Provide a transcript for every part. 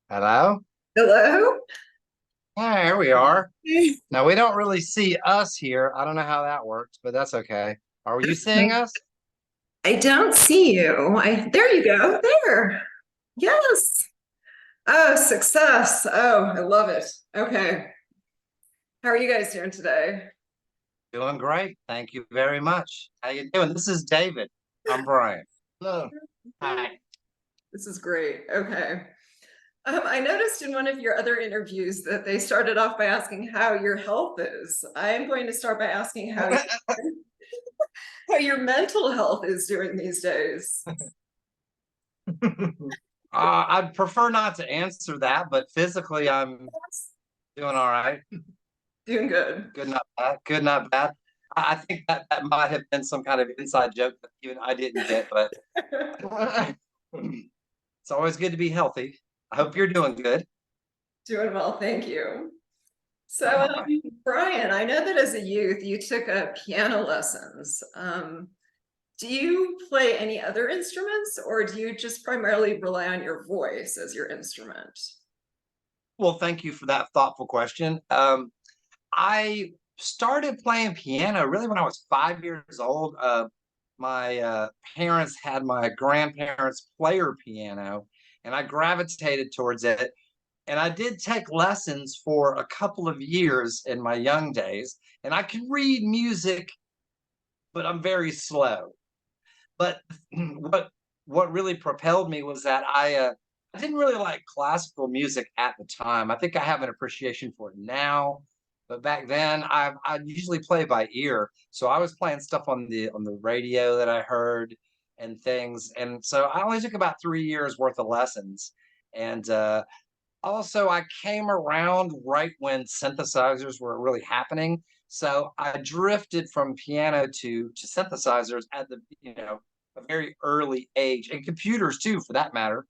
Hello? Hello? Hi, here we are. Now, we don't really see us here. I don't know how that works, but that's okay. Are you seeing us? I don't see you. There you go. There. Yes. Oh, success. Oh, I love it. Okay. How are you guys doing today? Doing great. Thank you very much. How you doing? This is David. I'm Brian. Hello. Hi. This is great. Okay. I noticed in one of your other interviews that they started off by asking how your health is. I am going to start by asking how your mental health is doing these days. I'd prefer not to answer that, but physically, I'm doing all right. Doing good. Good, not bad. Good, not bad. I think that might have been some kind of inside joke that even I didn't get, but it's always good to be healthy. I hope you're doing good. Doing well, thank you. So, Brian, I know that as a youth you took piano lessons. Do you play any other instruments, or do you just primarily rely on your voice as your instrument? Well, thank you for that thoughtful question. I started playing piano really when I was 5 years old. My parents had my grandparents' player piano, and I gravitated towards it. And I did take lessons for a couple of years in my young days, and I can read music, but I'm very slow. But what really propelled me was that I didn't really like classical music at the time. I think I have an appreciation for it now, but back then I usually play by ear. So I was playing stuff on the radio that I heard and things, and so I only took about 3 years worth of lessons. And also, I came around right when synthesizers were really happening. So I drifted from piano to synthesizers at the a very early age, and computers too, for that matter.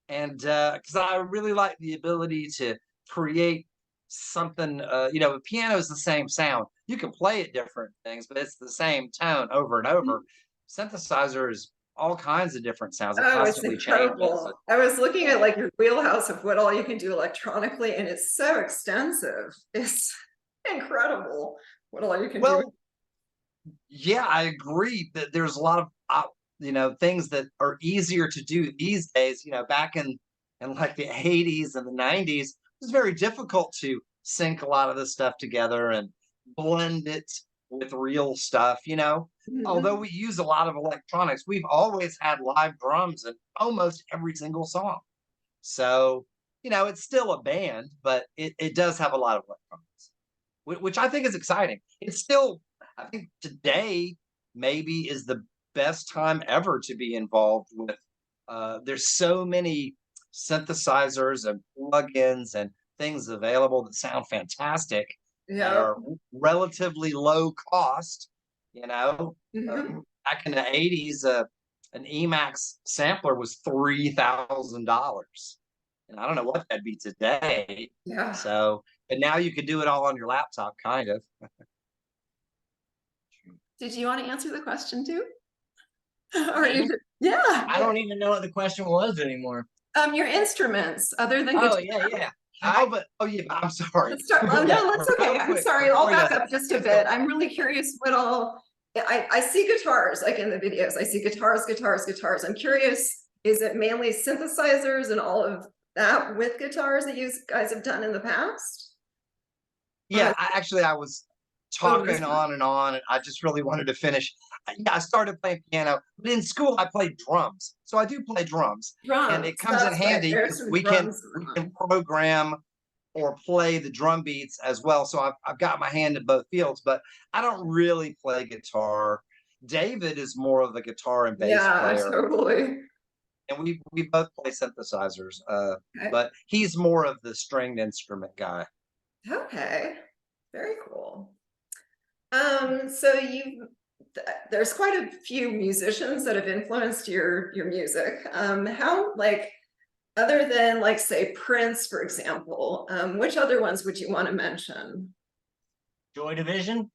And because I really like the ability to create something, the piano is the same sound. You can play it different things, but it's the same tone over and over. Synthesizers, all kinds of different sounds. It Oh, it's constantly changes. incredible. I was looking at like your wheelhouse of what all you can do electronically, and it's so extensive. It's incredible what all you can do. Well, yeah, I agree that there's a lot of things that are easier to do these days. Back in like the 80s and the 90s, it was very difficult to sync a lot of this stuff together and blend it with real stuff. Although we use a lot of electronics, we've always had live drums in almost every single song. So, it's still a band, but it does have a lot of electronics, which I think is exciting. It's still, I think today maybe is the best time ever to be involved with. There's so many synthesizers and plugins and things available that sound fantastic that Yeah. are relatively low cost. Back in the 80s, an Emax sampler was $3,000, and I don't know what that'd be today. Yeah. So, but now you could do it all on your laptop, kind of. Did you want to answer the question too? Yeah. I don't even know what the question was anymore. Your instruments, other than Oh, guitar. yeah. Yeah, I'm sorry. No, that's okay. I'm sorry. I'll back up just a bit. I'm really curious what all. I see guitars like in the videos. I see guitars. I'm curious, is it mainly synthesizers and all of that with guitars that you guys have done in the past? Yeah, I was talking on and on, and I just really wanted to finish. Yeah, I started playing piano, but in school I played drums. So I do play drums. And it comes in handy because we can program or play the drum beats as well. So I've got my hand in both fields, but I don't really play guitar. David is more of the guitar and bass player. Yeah, totally. And we both play synthesizers, but he's more of the stringed instrument guy. Okay, very cool. So there's quite a few musicians that have influenced your music. How, like, other than like say Prince, for example, which other ones would you want to mention? Joy Division.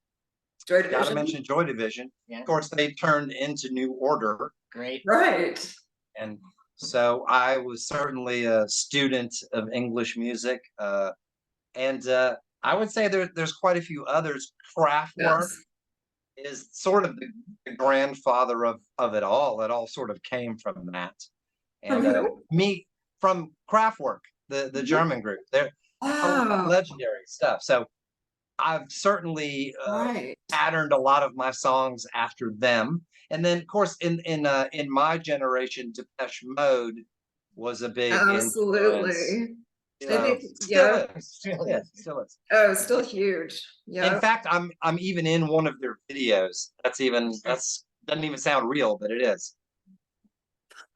Joy Division. Gotta mention Joy Division. Yeah. Of course, they turned into New Order. Great. Right. And so I was certainly a student of English music. And I would say there's quite a few others. Kraftwerk is sort of the grandfather of it all. It all sort of came from that. And from Kraftwerk, the German group. They're legendary stuff. So I've certainly patterned a lot of my songs after them. And then, of course, in my generation, Depeche Mode was a big influence. Still is. Oh, still huge. Yeah. In fact, I'm even in one of their videos. That's doesn't even sound real, but it is.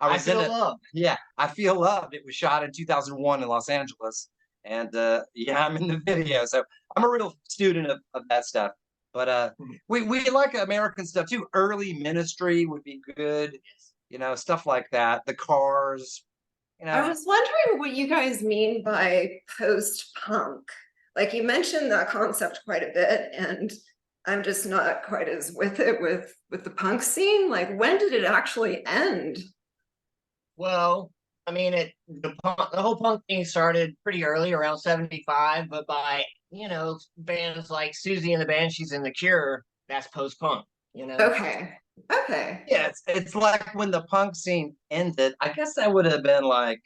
I Feel Loved. Yeah, I Feel Loved. It was shot in 2001 in Los Angeles. And yeah, I'm in the video. So I'm a real student of that stuff. But we like American stuff too. Early Ministry would be good. You know, stuff like that. The Cars. You know. I was wondering what you guys mean by post-punk. Like, you mentioned that concept quite a bit, and I'm just not quite as with it with the punk scene. Like, when did it actually end? Well, I mean, the whole punk thing started pretty early, around 75, but by, you know, bands like Susie and the Banshees and The Cure, that's post-punk, you know? Okay. Yeah, it's like when the punk scene ended, I guess that would have been like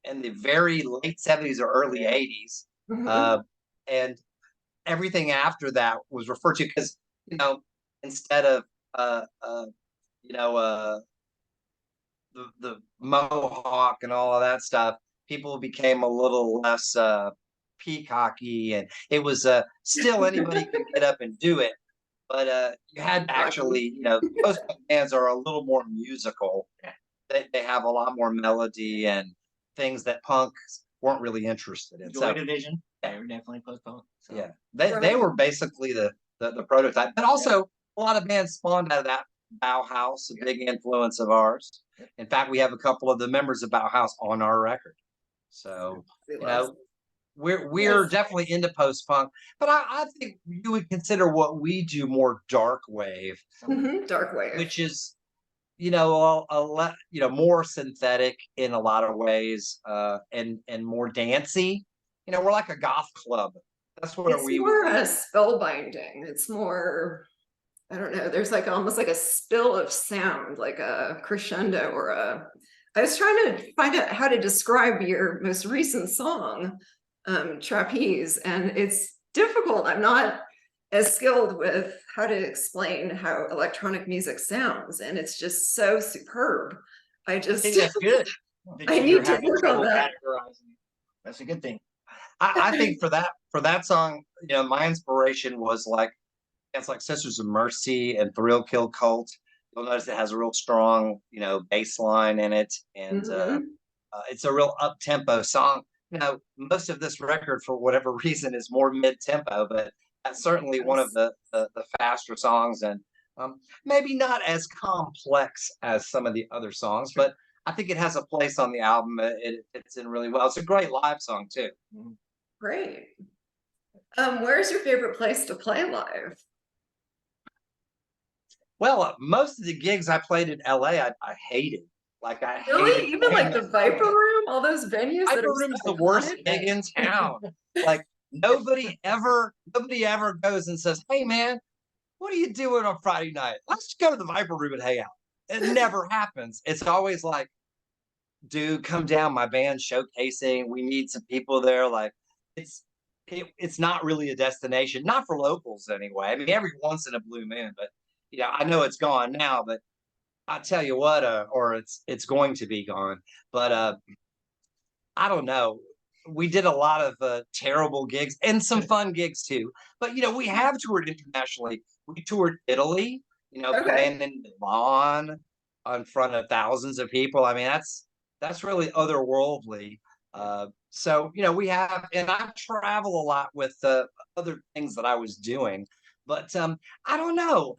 in the very late 70s or early 80s. And everything after that was referred to because, you know, instead of the mohawk and all of that stuff, people became a little less peacocky, and it was still anybody could get up and do it, but you had to actually, you know, most bands are a little more musical. They have a lot more melody and things that punks weren't really interested in. Joy Division, they were definitely post-punk. So. Yeah, they were basically the prototype, but also a lot of bands spawned out of that. Bauhaus, a big influence of ours. In fact, we have a couple of the members of Bauhaus on our record. So, you know, we're definitely into post-punk, but I think you would consider what we do more dark wave. Dark wave. Which is, you know, more synthetic in a lot of ways, and more dancey. You know, we're like a goth club. That's what it's more spellbinding. It's more, I don't know, there's like almost like a spill of sound, like a crescendo or I was trying to find out how to describe your most recent song, Trapeze, and it's difficult. I'm not as skilled with how to explain how electronic music sounds, and it's just so superb. I think that's good. I need to work on that. That's a good thing. I think for that song, you know, my inspiration was like, it's like Sisters of Mercy and Thrill Kill Kult. You'll notice it has a real strong, you know, bass line in it, and it's a real up-tempo song. You know, most of this record, for whatever reason, is more mid-tempo, but that's certainly one of the faster songs, and maybe not as complex as some of the other songs, but I think it has a place on the album. It fits in really well. It's a great live song too. Great. Where's your favorite place to play live? Well, most of the gigs I played in LA, I hated. Like, I really hated even like the Viper Room, all those venues. Viper Room's the worst gig in town. Like, nobody ever goes and says, "Hey man, what are you doing on Friday night? Let's go to the Viper Room and hang out." It never happens. It's always like, "Dude, come down, my band's showcasing. We need some people there." Like, it's not really a destination, not for locals anyway. I mean, every once in a blue moon, but yeah, I know it's gone now, but I tell you what, or it's going to be gone. But I don't know. We did a lot of terrible gigs and some fun gigs too. But you know, we have toured internationally. We toured Italy, you know, playing in Milan in front of thousands of people. I mean, that's really otherworldly. So you know, we have, and I travel a lot with other things that I was doing. But I don't know.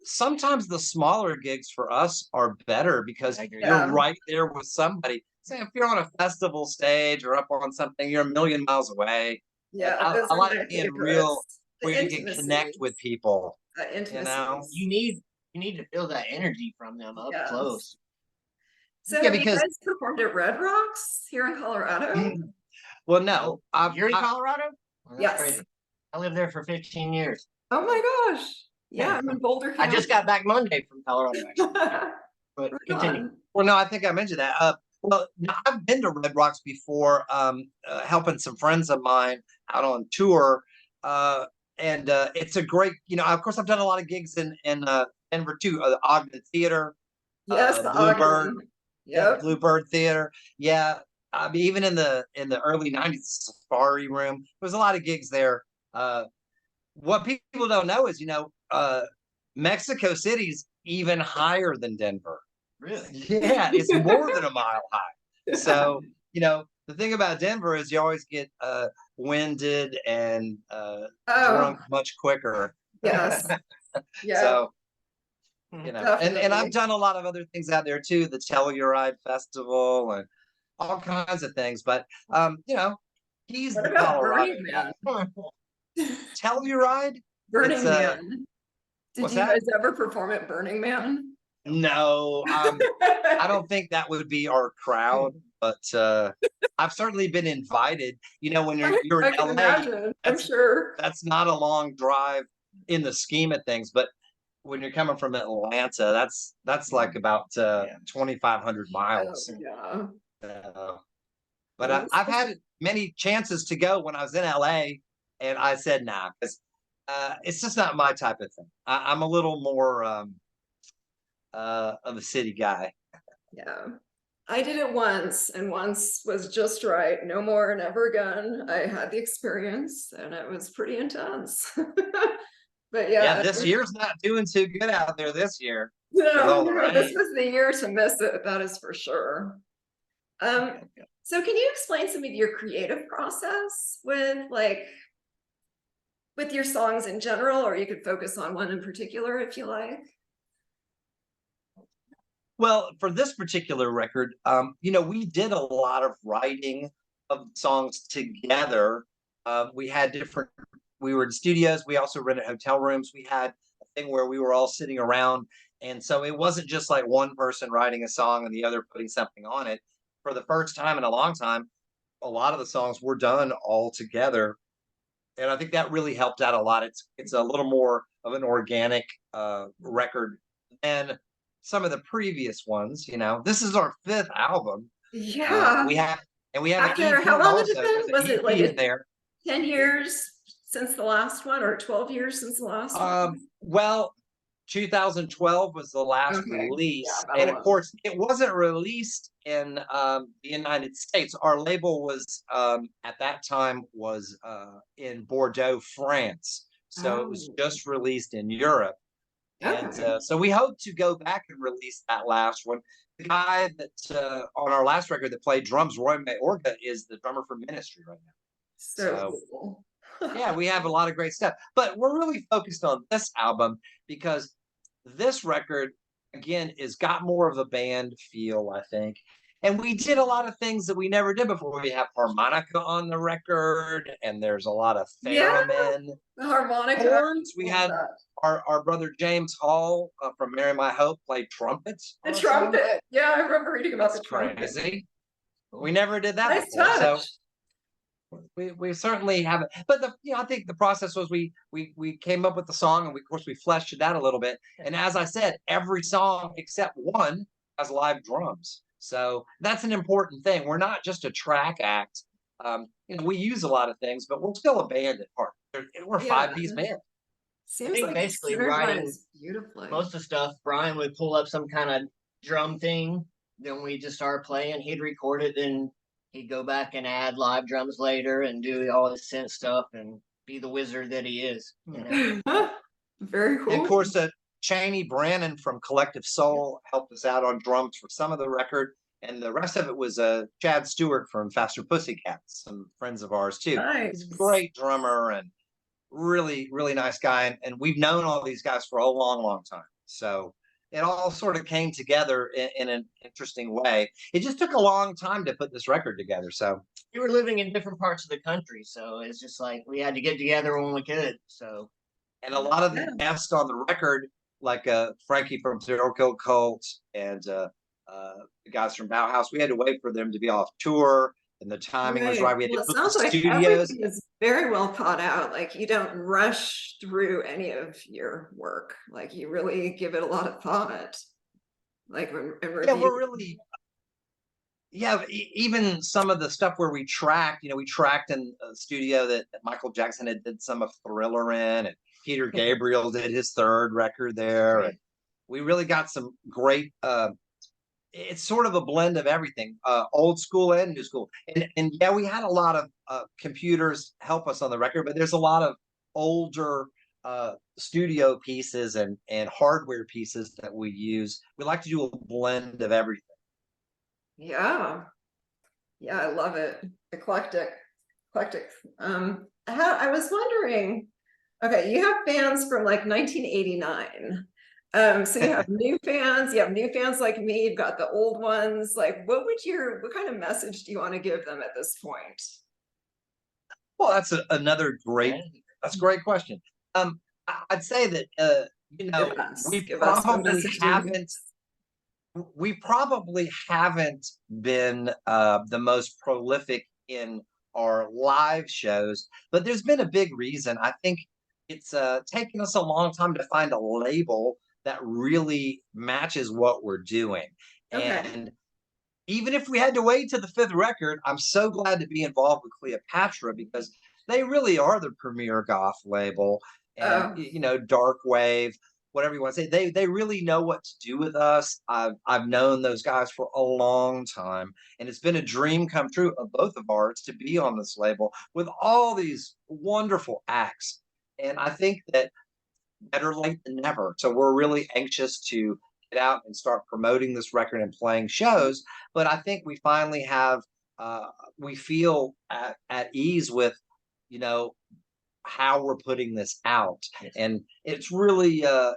Sometimes the smaller gigs for us are better because you're right there with somebody. Say if you're on a festival stage or up on something, you're a million miles away. Yeah, I like being real, where you can connect with people. intimacy. You need to feel that energy from them up close. So have you guys performed at Red Rocks here in Colorado? Well, no. You're in Colorado? Well, yes. Crazy. I lived there for 15 years. Oh my gosh. Yeah, I'm in Boulder County. I just got back Monday from Colorado. But continue. Well, no, I think I mentioned that. Well, I've been to Red Rocks before, helping some friends of mine out on tour. And it's a great, of course, I've done a lot of gigs in Denver too. The Ogden Theater. Yes, the Bluebird. Ogden. Yep. Bluebird Theater. Yeah. I mean, even in the early 90s, Safari Room, there was a lot of gigs there. What people don't know is, Mexico City's even higher than Denver. Really? Yeah, it's more than a mile high. So, the thing about Denver is you always get winded and drunk much quicker. Yes. Yeah. So, and I've done a lot of other things out there too, the Telluride Festival and all kinds of things. But he's what the about Colorado Burning guy. Man? Telluride? Burning Man. Did you guys that? ever perform at Burning Man? No, I don't think that would be our crowd, but I've certainly been invited. When you're in LA, imagine. I'm sure that's not a long drive in the scheme of things, but when you're coming from Atlanta, that's like about 2,500 miles. Oh, yeah. But I've had many chances to go when I was in LA, and I said nah, because it's just not my type of thing. I'm a little more of a city guy. Yeah, I did it once, and once was just right. No more, never again. I had the experience, and it was pretty intense. But yeah, this year's not doing too good out there this year. No, this was the year to miss it. That is for sure. So can you explain some of your creative process with your songs in general, or you could focus on one in particular if you like? Well, for this particular record, we did a lot of writing of songs together. We were in studios. We also rented hotel rooms. We had a thing where we were all sitting around. And so it wasn't just like one person writing a song and the other putting something on it. For the first time in a long time, a lot of the songs were done all together. And I think that really helped out a lot. It's a little more of an organic record than some of the previous ones. This is our 5th album. Yeah. We have an EP. How long has it been? Was it like there? 10 years since the last one, or 12 years since the last one? Well, 2012 was the last release. And of course, it wasn't released in the United States. Our label was, at that time, was in Bordeaux, France. So it was just released in Europe. And so we hope to go back and release that last one. The guy that on our last record that played drums, Roy Mayorga, is the drummer for Ministry right now. So cool. Yeah, we have a lot of great stuff, but we're really focused on this album because this record, again, is got more of a band feel, I think. And we did a lot of things that we never did before. We have harmonica on the record, and there's a lot of theremin. The harmonica. Horns. We had our brother James Hall from Marry My Hope played trumpets. The trumpet. Yeah, I remember reading about the trumpet. Crazy. We never did that nice before. Touch. So we certainly haven't, but I think the process was we came up with the song, and of course we fleshed it out a little bit. And as I said, every song except one has live drums, so that's an important thing. We're not just a track act. We use a lot of things, but we're still a band at heart. We're a 5-piece band. Seems like basically writing beautifully. Most of the stuff, Brian would pull up some kind of drum thing, then we just start playing. He'd record it, then he'd go back and add live drums later and do all his synth stuff and be the wizard that he is. Very cool. And of course, Cheney Brannon from Collective Soul helped us out on drums for some of the record. And the rest of it was Chad Stewart from Faster Pussycat, some friends of ours too. Nice. He's a great drummer and really, really nice guy. And we've known all these guys for a long, long time. So it all sort of came together in an interesting way. It just took a long time to put this record together. So we were living in different parts of the country, so it's just like we had to get together when we could. So And a lot of the guests on the record, like Frankie from Serial Kill Cult and the guys from Bauhaus, we had to wait for them to be off tour and the timing was right. We had Well, to it book sounds the like studios. everything is very well thought out. Like you don't rush through any of your work. Like you really give it a lot of thought. Like yeah, we're really even some of the stuff where we tracked, we tracked in a studio that Michael Jackson had did some of Thriller in, and Peter Gabriel did his third record there. And we really got some great it's sort of a blend of everything, old school and new school. And yeah, we had a lot of computers help us on the record, but there's a lot of older studio pieces and hardware pieces that we use. We like to do a blend of everything. Yeah, I love it. Eclectic. I was wondering, okay, you have fans from like 1989. So you have new fans like me, you've got the old ones. Like what kind of message do you want to give them at this point? Well, that's another great question. I'd say that we probably haven't been the most prolific in our live shows, but there's been a big reason. I think it's taken us a long time to find a label that really matches what we're doing. Okay. And even if we had to wait to the fifth record, I'm so glad to be involved with Cleopatra because they really are the premier goth label. And dark wave, whatever you want to say, they really know what to do with us. I've known those guys for a long time, and it's been a dream come true of both of ours to be on this label with all these wonderful acts. And I think that better late than never. So we're really anxious to get out and start promoting this record and playing shows. But I think we finally have, we feel at ease with, how we're putting this out. And it's really, I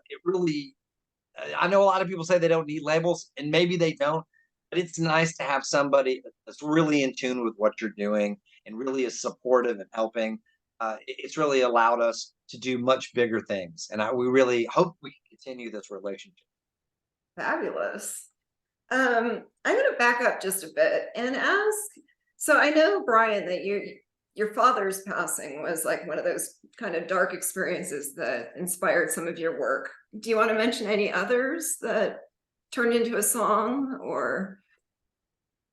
know a lot of people say they don't need labels, and maybe they don't, but it's nice to have somebody that's really in tune with what you're doing and really is supportive and helping. It's really allowed us to do much bigger things. And we really hope we can continue this relationship. Fabulous. I'm going to back up just a bit and ask, so I know, Brian, that your father's passing was like one of those kind of dark experiences that inspired some of your work. Do you want to mention any others that turned into a song or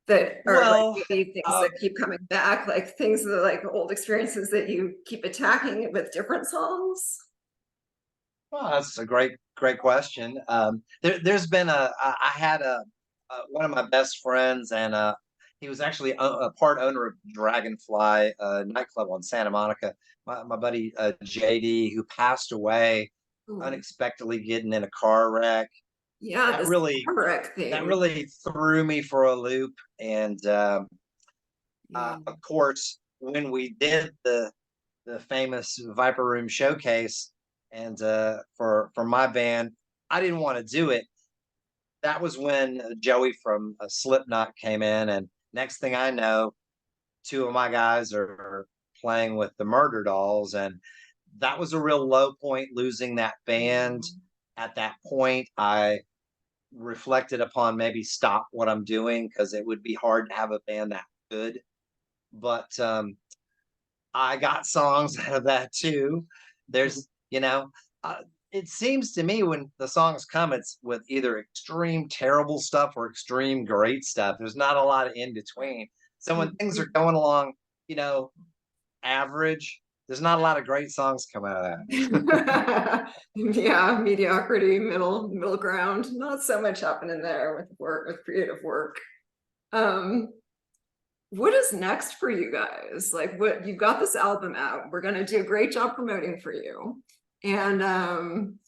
that are like things that keep coming back, like things that are like old experiences that you keep attacking with different songs? Well, that's a great question. There's been I had one of my best friends, and he was actually a part owner of Dragonfly nightclub on Santa Monica. My buddy JD, who passed away unexpectedly getting in a car wreck. Yeah, that really threw me for a loop. And of course, when we did the famous Viper Room showcase, and for my band, I didn't want to do it. That was when Joey from Slipknot came in, and next thing I know, two of my guys are playing with the Murderdolls, and that was a real low point, losing that band. At that point, I reflected upon maybe stop what I'm doing because it would be hard to have a band that good. But I got songs out of that too. There's, it seems to me when the songs come, it's with either extreme terrible stuff or extreme great stuff. There's not a lot of in between. So when things are going along, average, there's not a lot of great songs come out of that. Yeah, mediocrity, middle ground. Not so much happening there with creative work. What is next for you guys? Like, what you've got this album out. We're gonna do a great job promoting for you. And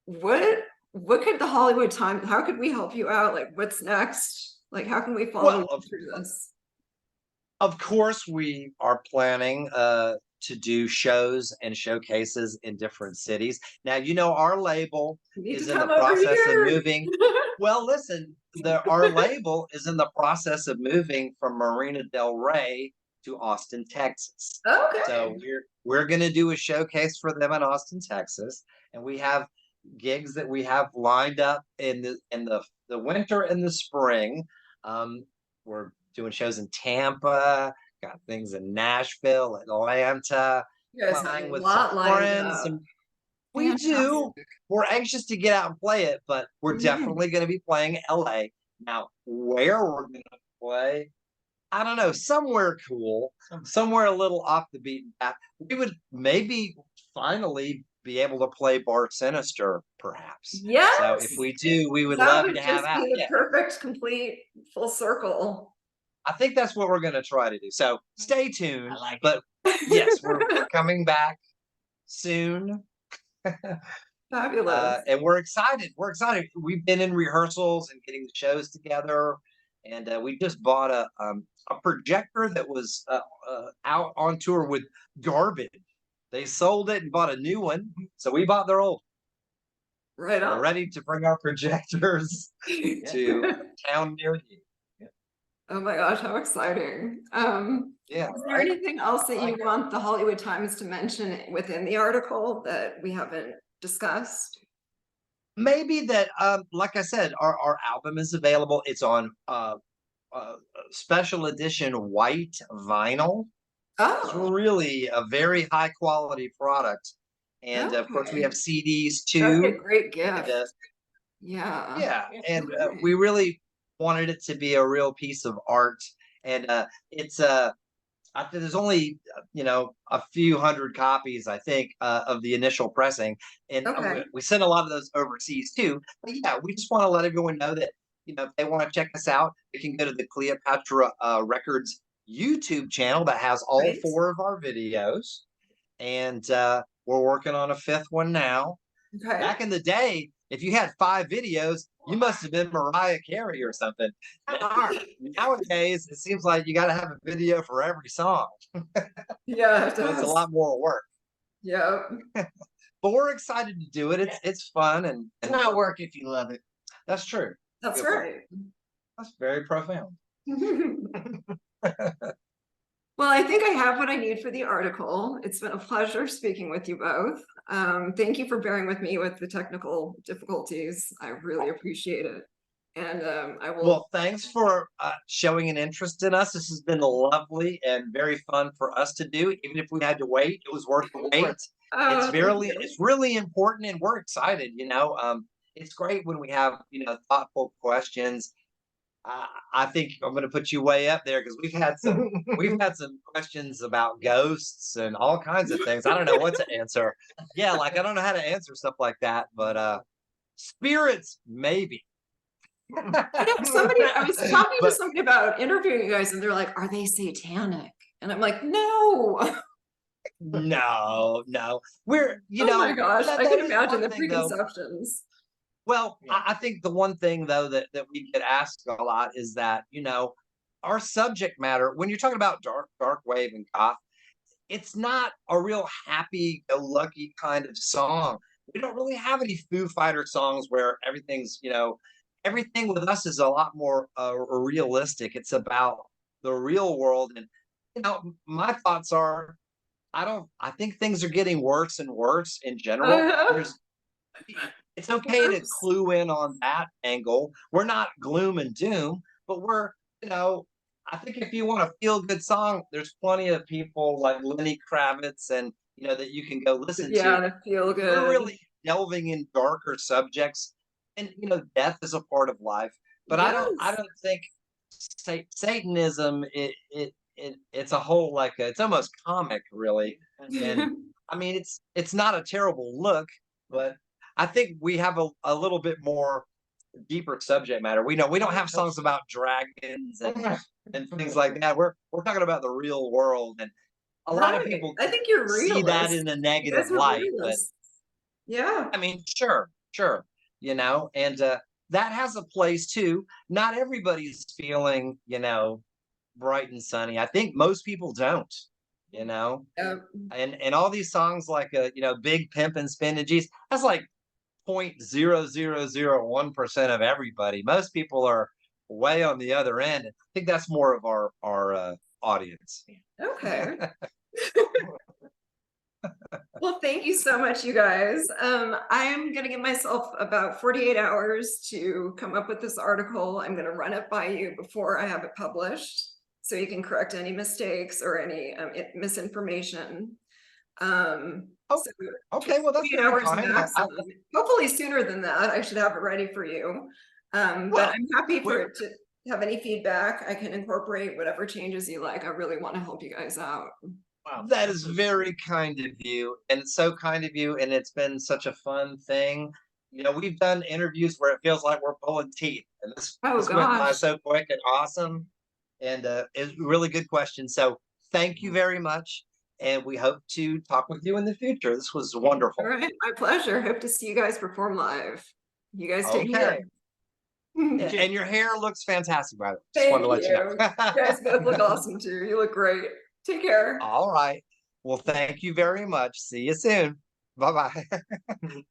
what could the Hollywood Times? How could we help you out? Like, what's next? Like, how can we follow through this? Of course, we are planning to do shows and showcases in different cities. Now, our label is in the process of moving. Well, listen, our label is in the process of moving from Marina Del Rey to Austin, Texas. Okay. So we're going to do a showcase for them in Austin, Texas, and we have gigs that we have lined up in the winter and the spring. We're doing shows in Tampa, got things in Nashville, Atlanta, You guys have playing a with lot some lined friends. up. And we do. We're anxious to get out and play it, but we're definitely going to be playing LA. Now, where we're going to play, I don't know, somewhere cool, somewhere a little off the beaten path. We would maybe finally be able to play Bar Sinister, perhaps. Yes. So if we do, we would love to have that. Would just be the perfect, complete, full circle. I think that's what we're going to try to do. So stay tuned. But yes, we're coming back soon. Fabulous. And we're excited. We're excited. We've been in rehearsals and getting the shows together. And we just bought a projector that was out on tour with garbage. They sold it and bought a new one. So we bought their old. Right on. We're ready to bring our projectors to town near you. Oh my gosh, how exciting. Yeah. Is there anything else that you want the Hollywood Times to mention within the article that we haven't discussed? Maybe that, like I said, our album is available. It's on special edition white vinyl. It's really a very high quality product. And of course, we have CDs too. That's a great gift. And, yeah. And we really wanted it to be a real piece of art. And it's I think there's only a few hundred copies, I think, of the initial pressing, and we sent a lot of those overseas too. But yeah, we just want to let everyone know that if they want to check us out, they can go to the Cleopatra Records YouTube channel that has all 4 of our videos, and we're working on a 5th one now. Back in the day, if you had 5 videos, you must have been Mariah Carey or something. Nowadays, it seems like you got to have a video for every song. Yeah, so it's a lot more work. Yeah. But we're excited to do it. It's fun and it's not work if you love it. That's true. That's right. That's very profound. Well, I think I have what I need for the article. It's been a pleasure speaking with you both. Thank you for bearing with me with the technical difficulties. I really appreciate it. And I will. Well, thanks for showing an interest in us. This has been lovely and very fun for us to do. Even if we had to wait, it was worth the wait. It's really important, and we're excited. It's great when we have thoughtful questions. I think I'm going to put you way up there because we've had some questions about ghosts and all kinds of things. I don't know what to answer. Yeah, I don't know how to answer stuff like that, but spirits maybe. I was talking to somebody about interviewing you guys, and they're like, "Are they satanic?" And I'm like, "No." No. We're oh my gosh, I can imagine the preconceptions. Well, I think the one thing though that we get asked a lot is that our subject matter, when you're talking about dark wave and goth, it's not a real happy-go-lucky kind of song. We don't really have any Foo Fighter songs where everything's everything with us is a lot more realistic. It's about the real world, and my thoughts are, I think things are getting worse and worse in general. It's okay to clue in on that angle. We're not gloom and doom, but we're, I think if you want a feel-good song, there's plenty of people like Lenny Kravitz and, that you can go listen to. Yeah, to feel good. We're really delving in darker subjects, and, death is a part of life. But I don't think Satanism, it's a whole, it's almost comic, really. And I mean, it's not a terrible look, but I think we have a little bit more deeper subject matter. We don't have songs about dragons and things like that. We're talking about the real world, and a lot of people I think you're see that in a negative light. But yeah, I mean, sure, and that has a place too. Not everybody's feeling, bright and sunny. I think most people don't. And all these songs like Big Pimpin' Spinning G's, that's like 0.0001% of everybody. Most people are way on the other end. I think that's more of our audience. Okay. Well, thank you so much, you guys. I'm going to give myself about 48 hours to come up with this article. I'm going to run it by you before I have it published, so you can correct any mistakes or any misinformation. Okay, So well, that's very kind. Hopefully sooner than that. I should have it ready for you. But I'm happy for it to have any feedback. I can incorporate whatever changes you like. I really want to help you guys out. Wow, that is very kind of you, and it's so kind of you, and it's been such a fun thing. You know, we've done interviews where it feels like we're pulling teeth, and this went by so quick and awesome, and it's a really good question. So thank you very much, and we hope to talk with you in the future. This was wonderful. All right, my pleasure. Hope to see you guys perform live. You guys take care. And your hair looks fantastic, by the way. Just wanted to let you know. You guys both look awesome too. You look great. Take care. All right. Well, thank you very much. See you soon. Bye-bye.